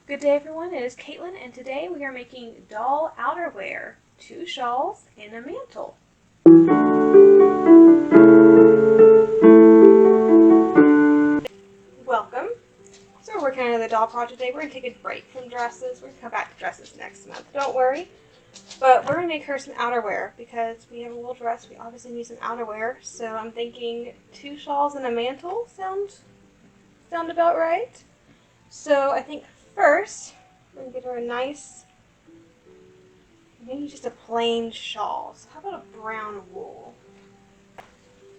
Good day everyone, it is Caitlin and today we are making doll outerwear, 2 shawls and a mantle. Welcome. So we're working on the doll project today. We're going to take a break from dresses. We're going to come back to dresses next month, don't worry. But we're going to make her some outerwear because we have a little dress. We obviously need some outerwear. So I'm thinking 2 shawls and a mantle sound about right. So I think first we're going to get her a nice, maybe just a plain shawl. So how about a brown wool?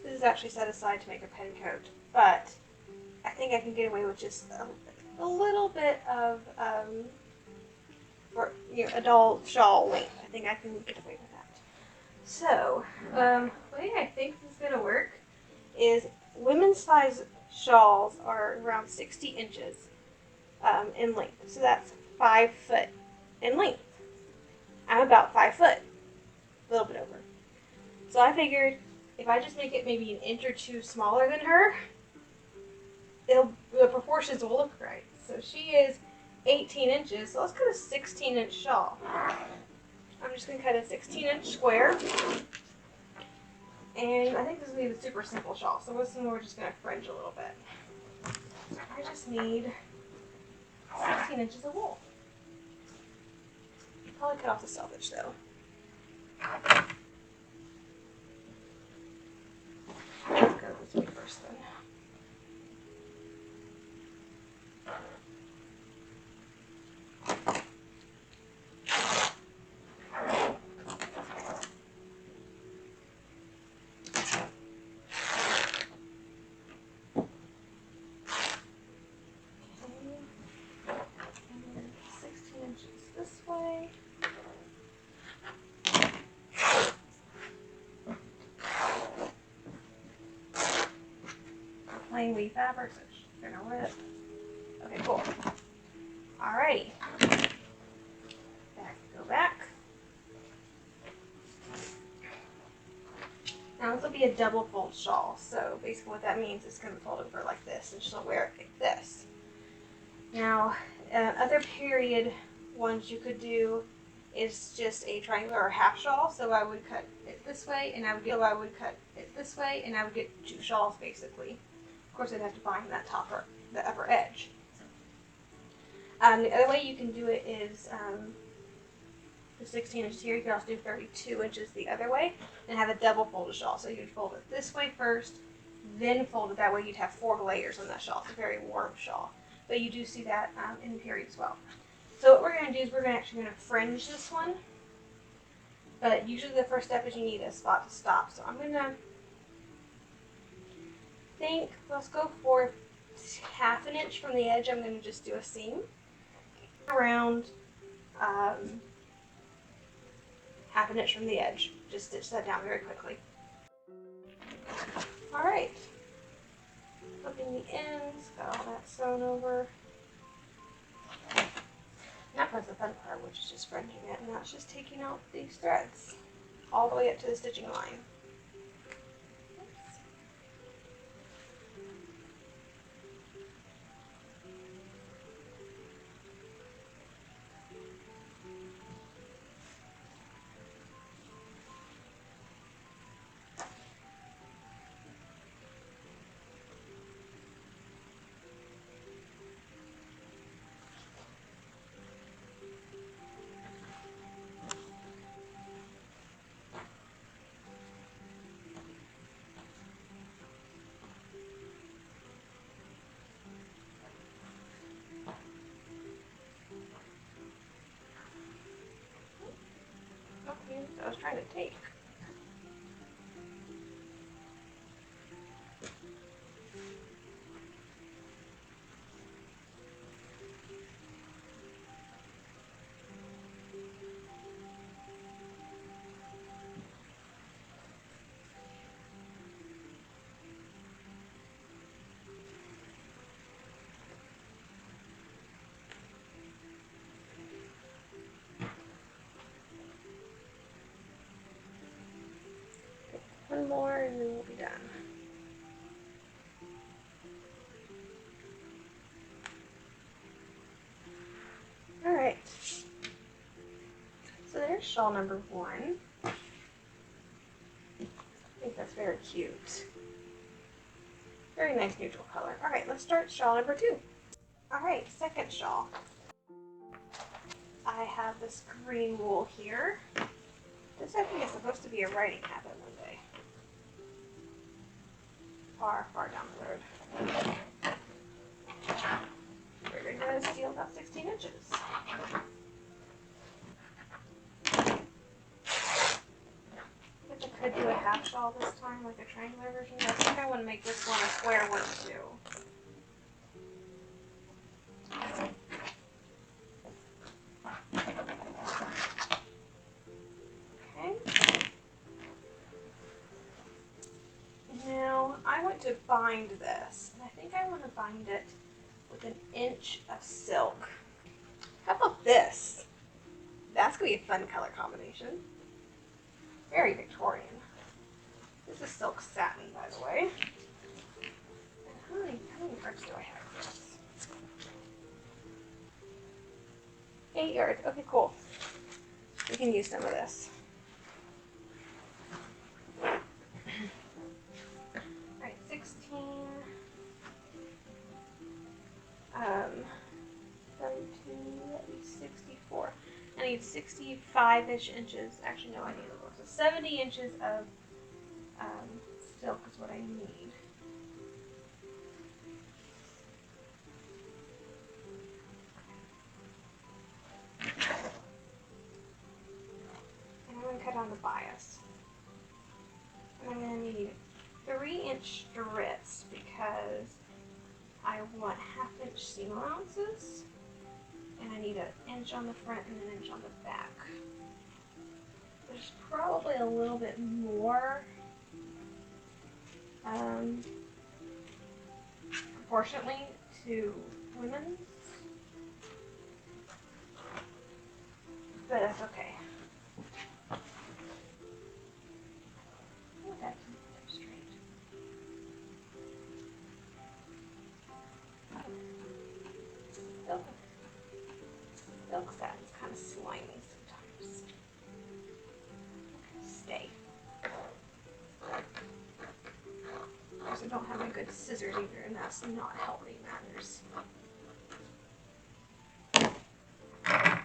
This is actually set aside to make a petticoat, but I think I can get away with just a little bit of a doll shawl length. I think I can get away with that. So, the way I think this is going to work is women's size shawls are around 60 inches in length. So that's 5 foot in length. I'm about 5 foot, a little bit over. So I figured if I just make it maybe an inch or two smaller than her, the proportions will look right. So she is 18 inches, so let's cut a 16-inch shawl. I'm just going to cut a 16-inch square. And I think this is going to be the super simple shawl, so we're just going to fringe a little bit. I just need 16 inches of wool. Probably cut off the selvage though. Let's go this way first then. This way. Plain weave fabric, so it's gonna rip. Okay, cool. Alrighty. Go back. Now this will be a double fold shawl, so basically what that means is it's gonna fold over like this, and she'll wear it like this. Now, other period ones you could do is just a triangular or half shawl. So I would cut it this way, and I would get 2 shawls basically. Of course, I'd have to bind that the upper edge. The other way you can do it is the 16 inches here. You can also do 32 inches the other way and have a double folded shawl. So you'd fold it this way first, then fold it that way. You'd have 4 layers on that shawl. It's a very warm shawl. But you do see that in the period as well. So what we're going to do is we're actually going to fringe this one. But usually the first step is you need a spot to stop. So I'm going to think, let's go for 1/2 inch from the edge. I'm going to just do a seam around 1/2 inch from the edge. Just stitch that down very quickly. All right. Flipping the ends, got all that sewn over. Now comes the fun part, which is just fringing it, and that's just taking out these threads all the way up to the stitching line. I was trying to take. One more and then we'll be done. right. So there's shawl number 1. I think that's very cute. Very nice neutral color. All right, let's start shawl number 2. All right, second shawl. I have this green wool here. This I think is supposed to be a writing habit one day. Far, far down the road. We're going to steal about 16 inches. If I could do a half shawl this time, like a triangular version, I think I want to make this one a square one too. Okay. Now I want to bind this, and I think I want to bind it with 1 inch of silk. How about this? That's going to be a fun color combination. Very Victorian. This is silk satin, by the way. And how many yards do I have for this? 8 yards. Okay, cool. We can use some of this. Alright, 16. 32, that is 64. I need 65-ish inches. Actually, no, I need a little. So 70 inches of silk is what I need. And I'm going to cut on the bias. And I'm going to need 3-inch strips because I want 1/2 inch seam allowances. And I need 1 inch on the front and 1 inch on the back. There's probably a little bit more proportionately to women's, but that's okay. That straight. Silk satin's kind of slimy sometimes. Stay. I also don't have my good scissors either, and that's not helping matters. I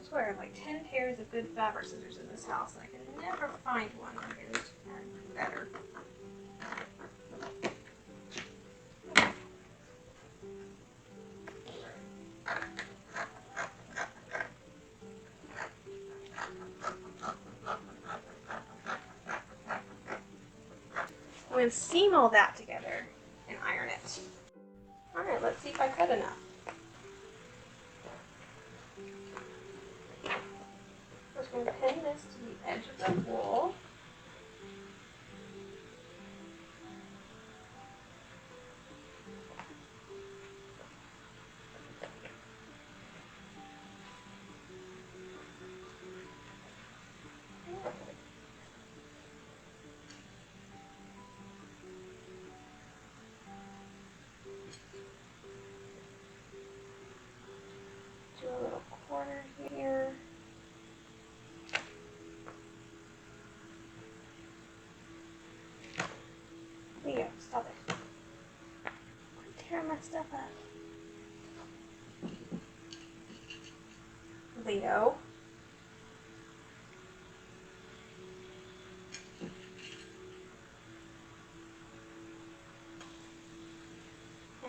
swear I have like 10 pairs of good fabric scissors in this house, and I can never find one that is better. I'm going to seam all that together and iron it. Alright, let's see if I cut enough. First, I'm going to pin this to the edge of the wool. Do a little corner here. Leo, stop it. I'm tearing my stuff up. Leo.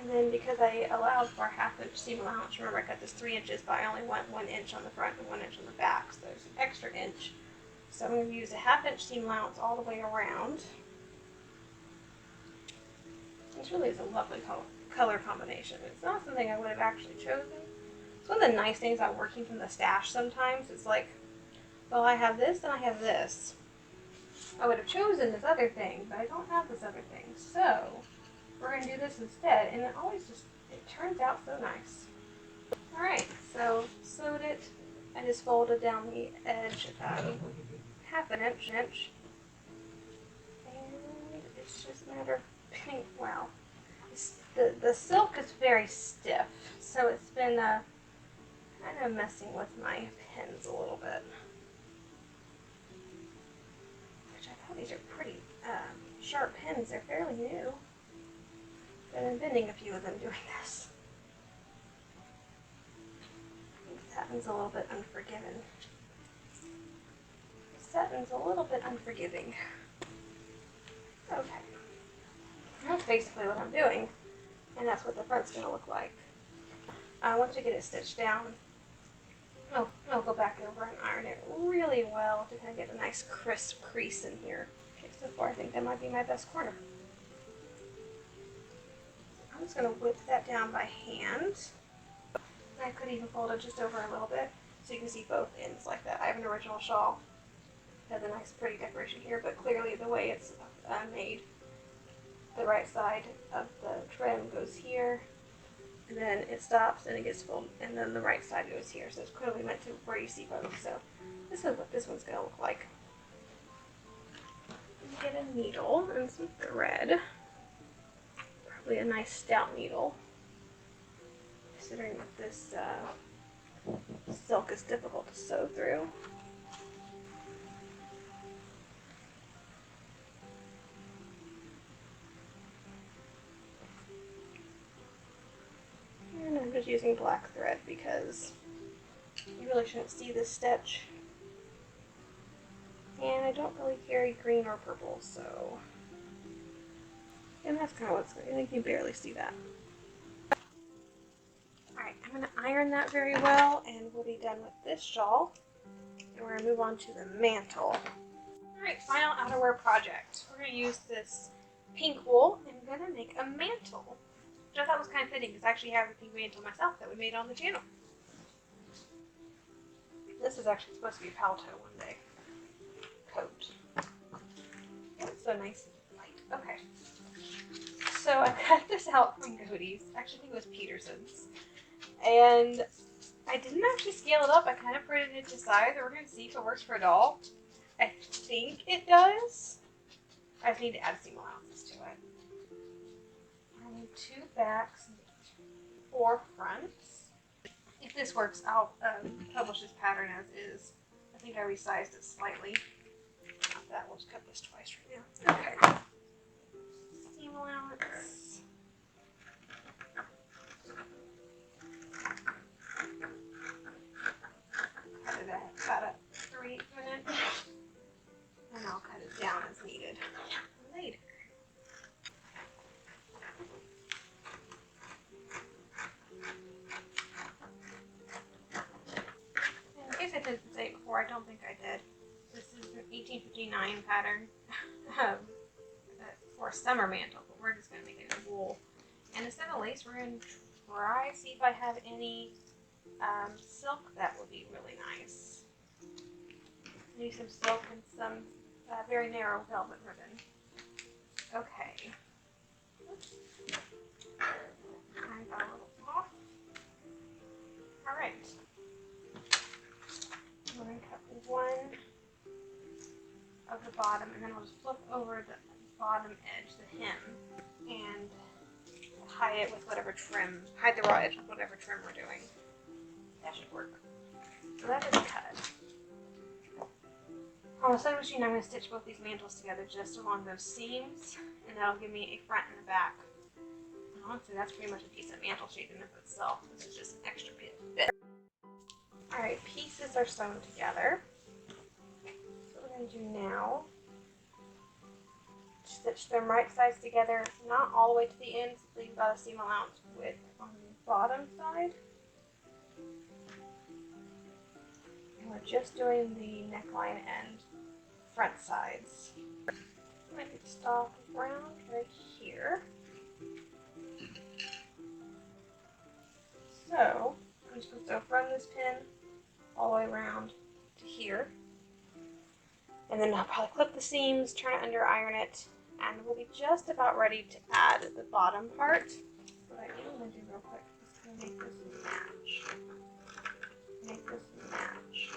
And then because I allowed for a 1/2 inch seam allowance, remember I cut this 3 inches, but I only want 1 inch on the front and 1 inch on the back, so there's an extra inch. So I'm going to use a 1/2 inch seam allowance all the way around. This really is a lovely color combination. It's not something I would have actually chosen. It's one of the nice things about working from the stash sometimes. It's like, well, I have this and I have this. I would have chosen this other thing, but I don't have this other thing. So we're going to do this instead, and it turns out so nice. Alright, so sewed it. I just folded down the edge about 1/2 inch. And it's just a matter of pinning, wow. The silk is very stiff, so it's been kind of of messing with my pins a little bit. Which I thought these are pretty sharp pins. They're fairly new. But I'm bending a few of them doing this. I think satin's a little bit unforgiving. Satin's a little bit unforgiving. Okay. That's basically what I'm doing. And that's what the front's going to look like. Once we get it stitched down, I'll go back over and iron it really well to kind of get a nice crisp crease in here. Okay, so far I think that might be my best corner. I'm just going to whip that down by hand. I could even fold it just over a little bit so you can see both ends like that. I have an original shawl. It has a nice pretty decoration here, but clearly the way it's made, the right side of the trim goes here, and then it stops and it gets folded, and then the right side goes here. So it's clearly meant to where you see both. So this is what this one's going to look like. Get a needle and some thread. Probably a nice stout needle, considering that this silk is difficult to sew through. And I'm just using black thread because you really shouldn't see this stitch. And I don't really carry green or purple, so... And that's kind of what's going on. You can barely see that. Alright, I'm going to iron that very well, and we'll be done with this shawl. And we're going to move on to the mantle. Alright, final outerwear project. We're going to use this pink wool, and we're going to make a mantle. Which I thought was kind of fitting, because I actually have a pink mantle myself that we made on the channel. This is actually supposed to be a paletot one day. Coat. It's so nice and light. Okay. So I cut this out from Cody's. Actually, I think it was Peterson's. And I didn't actually scale it up. I kind of printed it to size. We're going to see if it works for a doll. I think it does. I just need to add seam allowances to it. I need 2 backs and 4 fronts. If this works, I'll publish this pattern as is. I think I resized it slightly. Not that, we'll just cut this twice right now. Okay. Seam allowance. Cut it at about a 3/8 inch. And I'll cut it down as needed later. In case I didn't say it before, I don't think I did. This is an 1859 pattern for a summer mantle, but we're just going to make it in wool. And instead of lace, we're going to try see if I have any silk that would be really nice. Maybe some silk and some very narrow velvet ribbon. Okay. I got a little off. Alright. We're going to cut one of the bottom, and then I'll just flip over the bottom edge, the hem, and hide it with whatever trim, hide the raw edge with whatever trim we're doing. That should work. So that is cut. On the sewing machine, I'm going to stitch both these mantles together just along those seams, and that'll give me a front and a back. And honestly, that's pretty much a piece of mantle shape in of itself. This is just an extra bit. Alright, pieces are sewn together. So what we're going to do now, stitch them right sides together, not all the way to the ends, leave about a seam allowance width on the bottom side. And we're just doing the neckline and front sides. I could stop around right here. So I'm just going to sew from this pin all the way around to here. And then I'll probably clip the seams, turn it under, iron it, and we'll be just about ready to add the bottom part. What I am going to do real quick is to make this match. Make this match.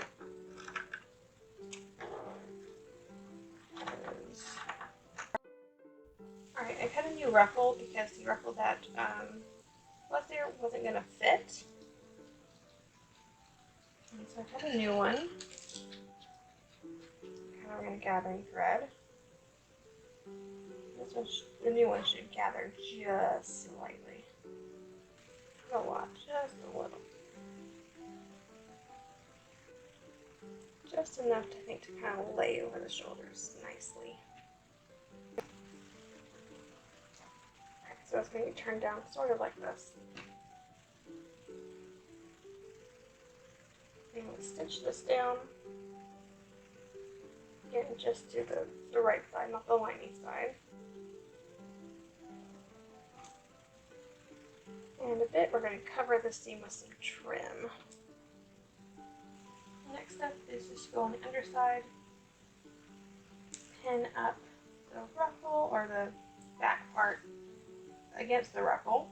Alright, I cut a new ruffle because the ruffle that was there wasn't going to fit. So I have a new one. Now we're going to gathering thread. This one, the new one should gather just slightly. Not a lot, just a little. Just enough, I think, to kind of lay over the shoulders nicely. Okay, so it's going to be turned down sort of like this. And we'll stitch this down. Again, just to the right side, not the lining side. And a bit, we're going to cover the seam with some trim. Next step is just go on the underside, pin up the ruffle or the back part against the ruffle.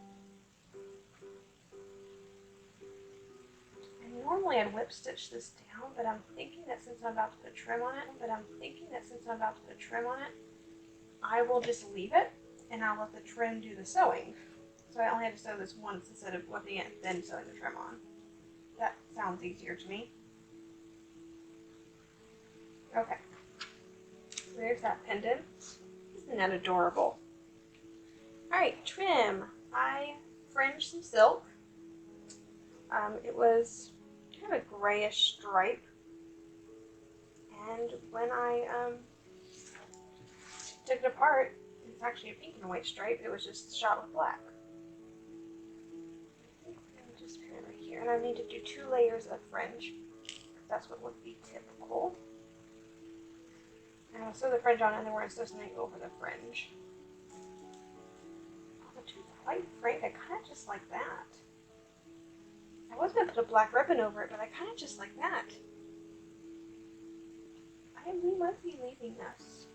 And normally I'd whip stitch this down, but I'm thinking that since I'm about to put trim on it, I will just leave it and I'll let the trim do the sewing. So I only have to sew this once instead of whipping it and then sewing the trim on. That sounds easier to me. Okay, so there's that pendant. Isn't that adorable? Alright, trim. I fringed some silk. It was kind of a grayish stripe. And when I took it apart, it's actually a pink and white stripe. It was just shot with black. Just pin it right here. And I need to do 2 layers of fringe. That's what would be typical. And I'll sew the fringe on, and then we're going to sew something over the fringe. Oh, to be quite frank, I kind of just like that. I was going to put a black ribbon over it, but I kind of just like that. We might be leaving this.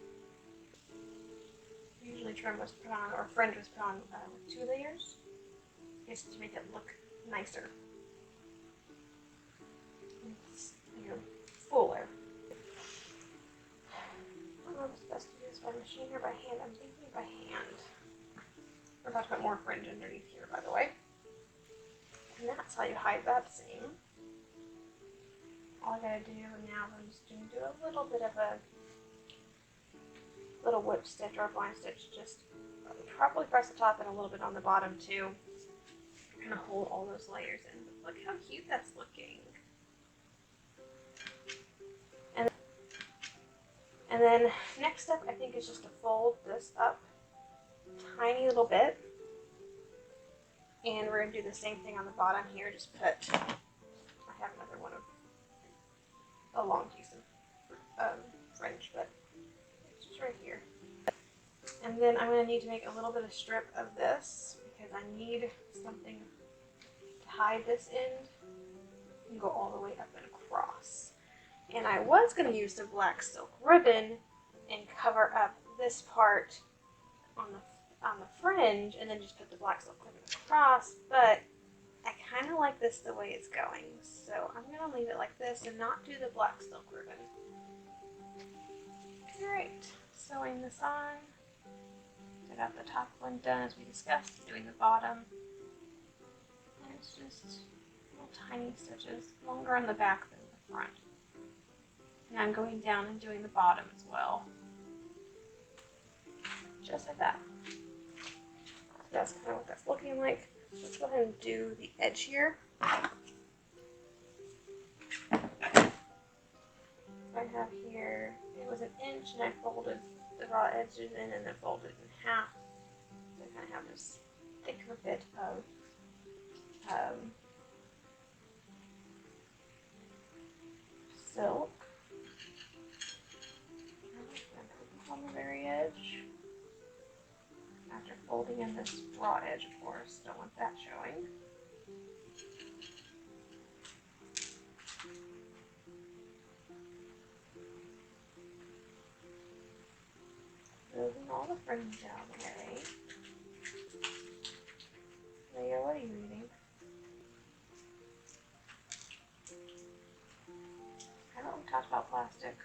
Usually trim was put on, or fringe was put on with 2 layers, just to make it look nicer. It's, fuller. I don't know if it's best to do this by machine or by hand. I'm thinking by hand. We're about to put more fringe underneath here, by the way. And that's how you hide that seam. All I gotta do now is I'm just going to do a little bit of a little whip stitch or a blind stitch, just probably across the top and a little bit on the bottom too. Kind of hold all those layers in. But look how cute that's looking. And then next step I think is just to fold this up a tiny little bit. And we're going to do the same thing on the bottom here. Just put, I have another one of a long piece of fringe, but it's just right here. And then I'm going to need to make a little bit of strip of this because I need something to hide this end and go all the way up and across. And I was going to use the black silk ribbon and cover up this part on the fringe and then just put the black silk ribbon across, but I kind of like this the way it's going, so I'm going to leave it like this and not do the black silk ribbon. Alright, sewing this on. I got the top one done as we discussed, doing the bottom. And it's just little tiny stitches, longer on the back than the front. And I'm going down and doing the bottom as well. Just like that. So that's kind of what that's looking like. Let's go ahead and do the edge here. I have here, it was 1 inch and I folded the raw edges in and then folded it in half. So I kind of have this thicker bit of silk. On the very edge. After folding in this raw edge, of course, don't want that showing. Moving all the fringe out of the way. Leah, what are you reading? I don't want to talk about plastic.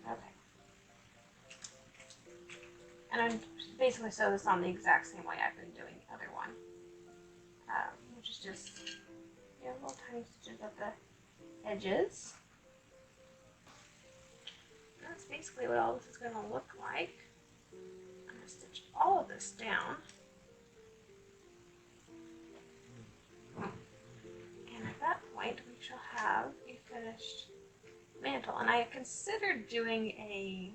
Okay. And I'm basically basically sew this on the exact same way I've been doing the other one, which is just little tiny stitches at the edges. That's basically what all this is going to look like. I'm going to stitch all of this down. And at that point, we shall have a finished mantle. And I considered doing a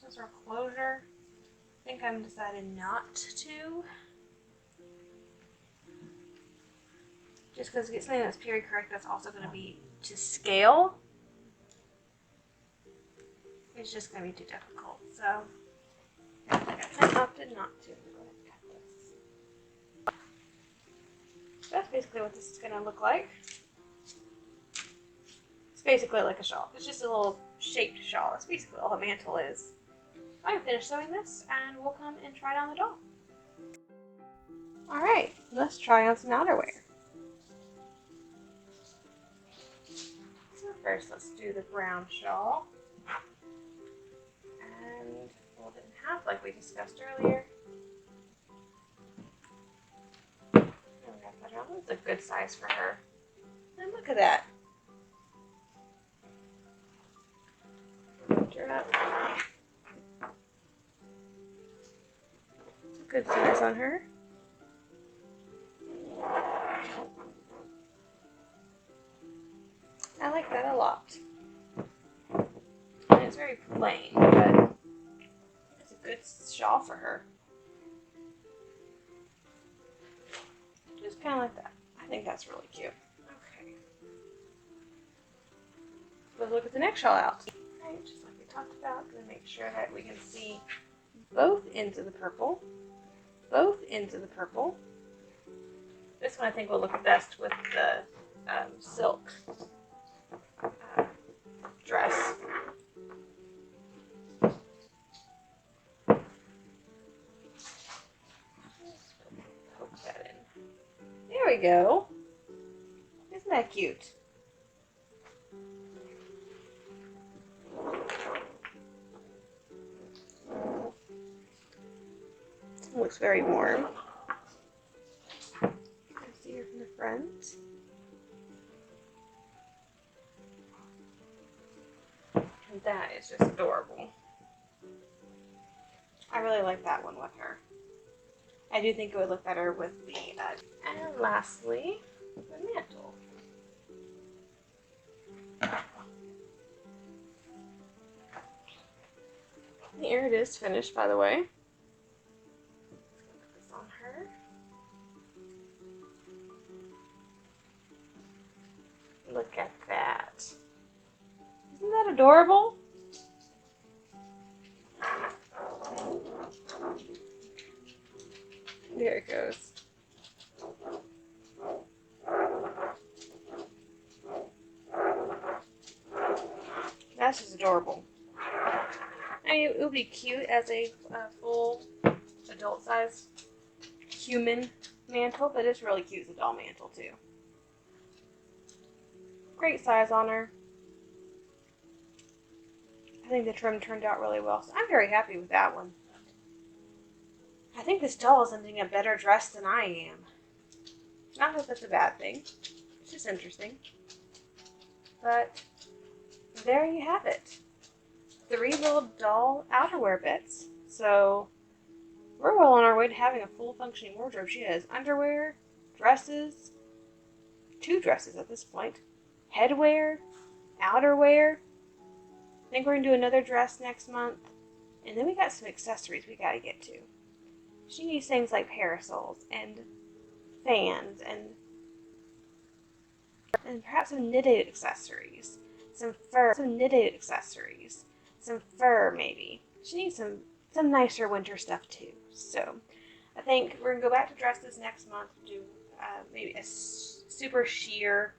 some sort of closure. I think I'm deciding not to. Just because to get something that's period correct that's also going to be to scale, it's just going to be too difficult. So I guess I opted not to. Go ahead and cut this. So that's basically what this is going to look like. It's basically like a shawl. It's just a little shaped shawl. That's basically all a mantle is. I'm finished sewing this, and we'll come and try it on the doll. All right, let's try on some outerwear. So first, let's do the brown shawl, and fold it in half like we discussed earlier. That's a good size for her. And look at that. Lift her up. Good size on her. I like that a lot. And it's very plain, but it's a good shawl for her. Just kind of like that. I think that's really cute. Okay. Let's look at the next shawl out. Alright, just like we talked about, gonna make sure that we can see both ends of the purple. Both ends of the purple. This one I think will look best with the silk dress. Poke that in. There we go. Isn't that cute? It looks very warm. You can see her from the front. And that is just adorable. I really like that one with her. I do think it would look better with the and lastly, the mantle. Here it is finished, by the way. Put this on her. Look at that. Isn't that adorable? There it goes. That's just adorable. I mean, it would be cute as a full adult size human mantle, but it's really cute as a doll mantle too. Great size on her. I think the trim turned out really well, so I'm very happy with that one. I think this doll is ending a better dress than I am. Not that that's a bad thing. It's just interesting. But there you have it. 3 little doll outerwear bits. So we're well on our way to having a full functioning wardrobe. She has underwear, dresses, 2 dresses at this point, headwear, outerwear. I think we're going to do another dress next month. And then we got some accessories we got to get to. She needs things like parasols and fans and perhaps some knitted accessories. Some knitted accessories. Some fur, maybe. She needs some nicer winter stuff, too. So, I think we're going to go back to dresses next month. Do maybe a super sheer.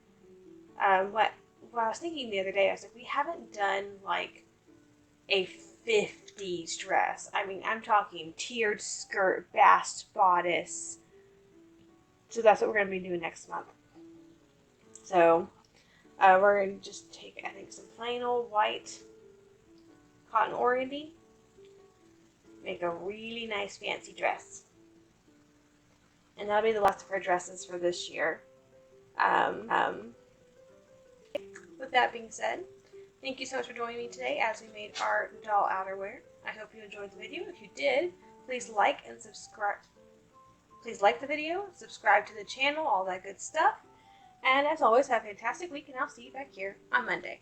What I was thinking the other day, I was like, we haven't done, like, a 50s dress. I mean, I'm talking tiered skirt, bast bodice. So that's what we're going to be doing next month. So, we're going to just take, I think, some plain old white cotton organdy. make a really nice fancy dress. And that'll be the last of her dresses for this year. With that being said, thank you so much for joining me today as we made our doll outerwear. I hope you enjoyed the video. If you did, please like and subscribe. Please like the video, subscribe to the channel, all that good stuff. And as always, have a fantastic week, and I'll see you back here on Monday.